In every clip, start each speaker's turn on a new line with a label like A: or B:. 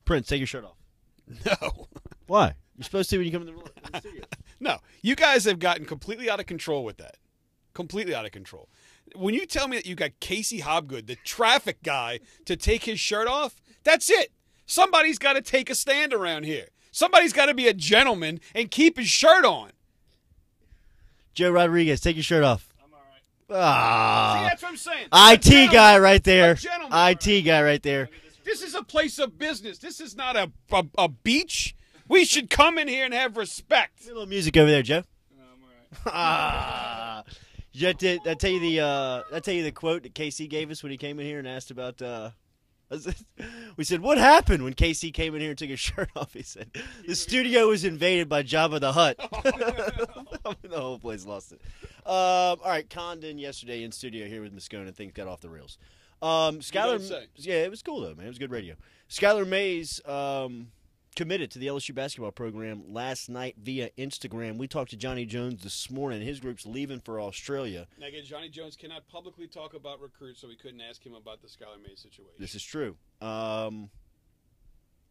A: Prince, take your shirt off.
B: No.
A: Why? You're supposed to when you come in the studio.
B: No. You guys have gotten completely out of control with that. Completely out of control. When you tell me that you got Casey Hobgood, the traffic guy, to take his shirt off, that's it. Somebody's got to take a stand around here. Somebody's got to be a gentleman and keep his shirt on.
A: Joe Rodriguez, take your shirt off.
B: I'm all right.
A: Ah.
B: See, that's what I'm saying.
A: IT guy right there.
B: Gentleman.
A: IT guy right there.
B: This is a place of business. This is not a beach. We should come in here and have respect.
A: A little music over there, Joe.
B: I'm all right.
A: Ah. Did I tell you the quote that KC gave us when he came in here and asked about we said, what happened when KC came in here and took his shirt off? He said, the studio was invaded by Jabba the Hutt. The whole place lost it. All right, Condon yesterday in studio here with Moscona. Things got off the rails. Skylar, yeah, it was cool, though, man. It was good radio. Skylar Mays committed to the LSU basketball program last night via Instagram. We talked to Johnny Jones this morning. His group's leaving for Australia.
B: Now, again, Johnny Jones cannot publicly talk about recruits, so we couldn't ask him about the Skylar Mays situation.
A: This is true.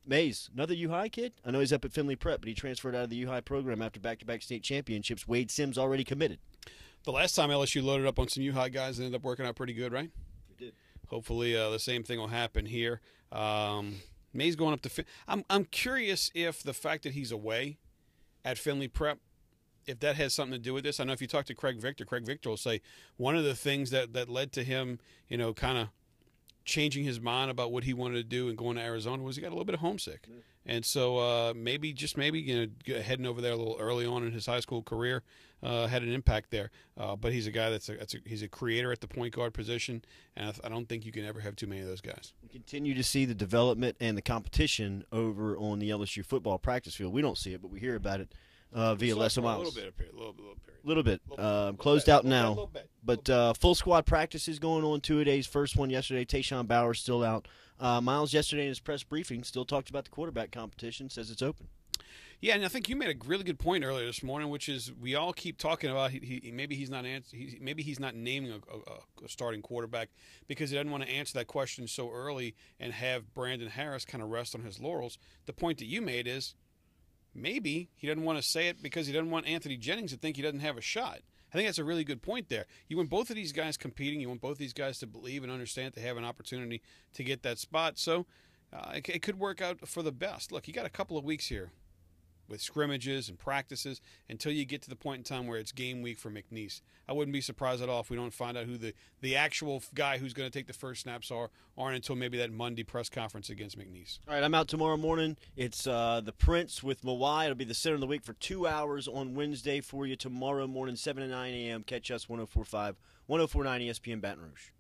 A: Mays, another U-High kid? I know he's up at Findlay Prep, but he transferred out of the U-High program after back-to-back state championships. Wade Sims already committed.
B: The last time LSU loaded up on some U-High guys, it ended up working out pretty good, right?
A: We did.
B: Hopefully the same thing will happen here. Mays going up to I'm curious if the fact that he's away at Findlay Prep, if that has something to do with this. I know if you talk to Craig Victor will say one of the things that led to him, kind of changing his mind about what he wanted to do and going to Arizona was he got a little bit of homesick. Yeah. And so maybe heading over there a little early on in his high school career had an impact there. But he's a guy he's a creator at the point guard position, and I don't think you can ever have too many of those guys.
A: We continue to see the development and the competition over on the LSU football practice field. We don't see it, but we hear about it via Les Miles.
B: A little bit up here, a little bit.
A: Closed out now. But full squad practices going on 2-a-days. First one yesterday. Tayshawn Bauer's still out. Miles yesterday in his press briefing still talked about the quarterback competition, says it's open.
B: Yeah, and I think you made a really good point earlier this morning, which is we all keep talking about maybe he's not naming a starting quarterback because he doesn't want to answer that question so early and have Brandon Harris kind of rest on his laurels. The point that you made is maybe he doesn't want to say it because he doesn't want Anthony Jennings to think he doesn't have a shot. I think that's a really good point there. You want both of these guys competing. You want both of these guys to believe and understand they have an opportunity to get that spot. So it could work out for the best. Look, you got a couple of weeks here with scrimmages and practices until you get to the point in time where it's game week for McNeese. I wouldn't be surprised at all if we don't find out who the actual guy who's going to take the first snaps aren't until maybe that Monday press conference against McNeese. All
A: right, I'm out tomorrow morning. It's the Prince with Mawai. It'll be the center of the week for 2 hours on Wednesday for you tomorrow morning, 7 to 9 a.m. Catch us 104.5, 104.9 ESPN Baton Rouge.